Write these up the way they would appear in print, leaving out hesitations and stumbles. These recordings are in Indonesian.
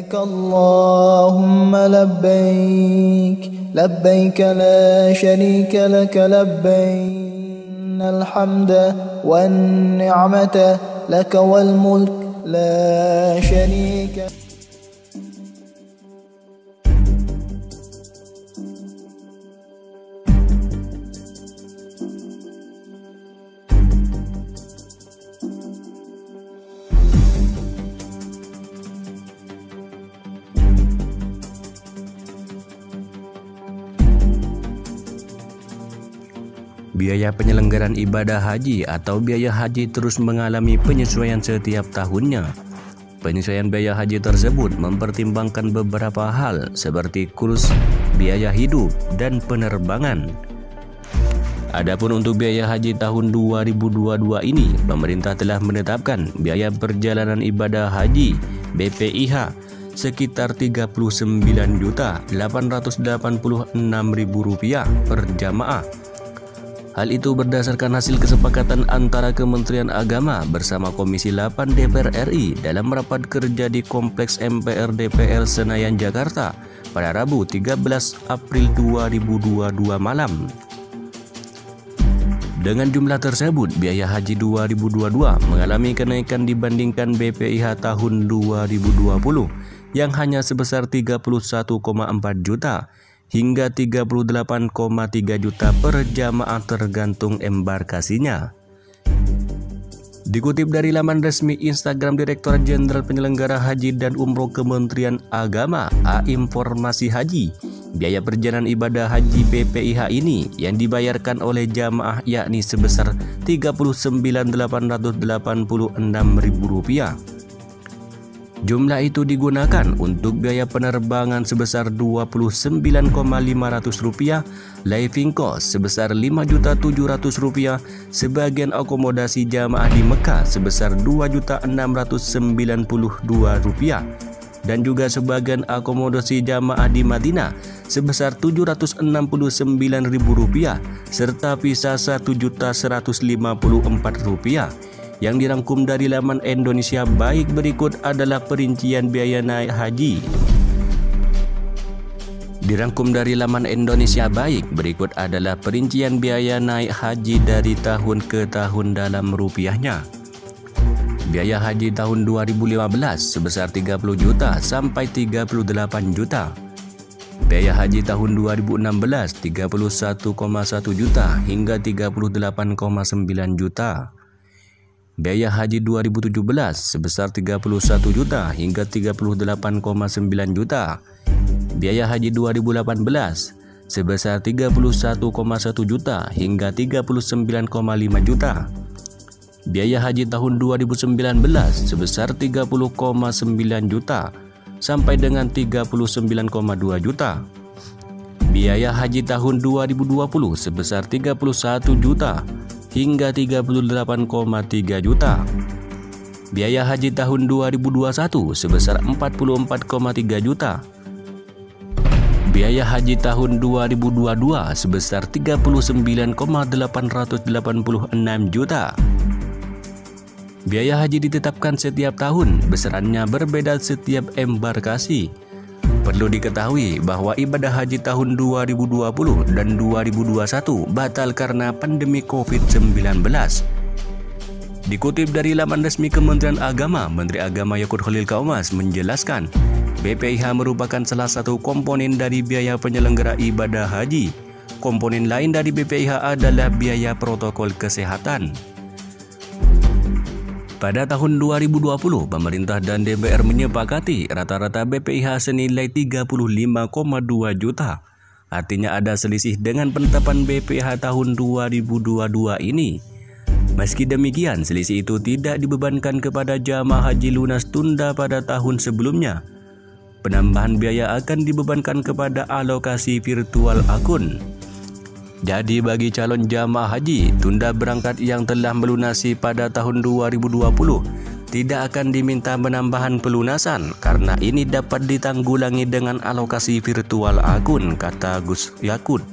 لبيك اللهم لبيك لبيك لا شريك لك لبيك إن الحمد والنعمة لك والملك لا شريك لك. Biaya penyelenggaraan ibadah haji atau biaya haji terus mengalami penyesuaian setiap tahunnya. Penyesuaian biaya haji tersebut mempertimbangkan beberapa hal seperti kurs, biaya hidup, dan penerbangan. Adapun untuk biaya haji tahun 2022 ini, pemerintah telah menetapkan biaya perjalanan ibadah haji BPIH sekitar Rp39.886.000 per jamaah. Hal itu berdasarkan hasil kesepakatan antara Kementerian Agama bersama Komisi 8 DPR RI dalam rapat kerja di Kompleks MPR DPR Senayan, Jakarta pada Rabu 13 April 2022 malam. Dengan jumlah tersebut, biaya haji 2022 mengalami kenaikan dibandingkan BPIH tahun 2020 yang hanya sebesar 31,4 juta hingga 38,3 juta per jamaah tergantung embarkasinya. Dikutip dari laman resmi Instagram Direktorat Jenderal Penyelenggara Haji dan Umroh Kementerian Agama, Informasi Haji, biaya perjalanan ibadah haji BPIH ini yang dibayarkan oleh jamaah yakni sebesar Rp39.886.000. Jumlah itu digunakan untuk biaya penerbangan sebesar Rp29.500, living cost sebesar Rp5.700, sebagian akomodasi jamaah di Mekah sebesar Rp2.692, dan juga sebagian akomodasi jamaah di Madinah sebesar Rp769.000, serta visa Rp1.154. Yang dirangkum dari laman Indonesia Baik berikut adalah perincian biaya naik haji. Dirangkum dari laman Indonesia Baik berikut adalah perincian biaya naik haji dari tahun ke tahun dalam rupiahnya. Biaya haji tahun 2015 sebesar 30 juta sampai 38 juta. Biaya haji tahun 2016 31,1 juta hingga 38,9 juta. Biaya haji 2017 sebesar 31 juta hingga 38,9 juta. Biaya haji 2018 sebesar 31,1 juta hingga 39,5 juta. Biaya haji tahun 2019 sebesar 30,9 juta sampai dengan 39,2 juta. Biaya haji tahun 2020 sebesar 31 juta hingga 38,3 juta. Biaya haji tahun 2021 sebesar 44,3 juta. Biaya haji tahun 2022 sebesar 39,886 juta. Biaya haji ditetapkan setiap tahun, besarannya berbeda setiap embarkasi. Perlu diketahui bahwa ibadah haji tahun 2020 dan 2021 batal karena pandemi COVID-19. Dikutip dari laman resmi Kementerian Agama, Menteri Agama Yakut Khalil Kaumas menjelaskan, BPIH merupakan salah satu komponen dari biaya penyelenggara ibadah haji. Komponen lain dari BPIH adalah biaya protokol kesehatan. Pada tahun 2020, pemerintah dan DPR menyepakati rata-rata BPIH senilai 35,2 juta. Artinya ada selisih dengan penetapan BPIH tahun 2022 ini. Meski demikian, selisih itu tidak dibebankan kepada jamaah haji lunas tunda pada tahun sebelumnya. Penambahan biaya akan dibebankan kepada alokasi virtual akun. Jadi bagi calon jamaah haji tunda berangkat yang telah melunasi pada tahun 2020 tidak akan diminta penambahan pelunasan karena ini dapat ditanggulangi dengan alokasi virtual akun, kata Gus Yakut.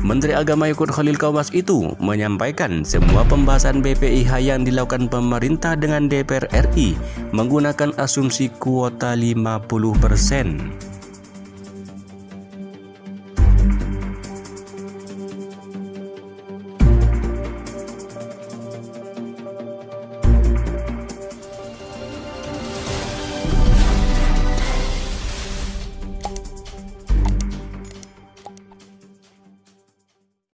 Menteri Agama Yakut Khalil Qaumas itu menyampaikan semua pembahasan BPIH yang dilakukan pemerintah dengan DPR RI menggunakan asumsi kuota 50%.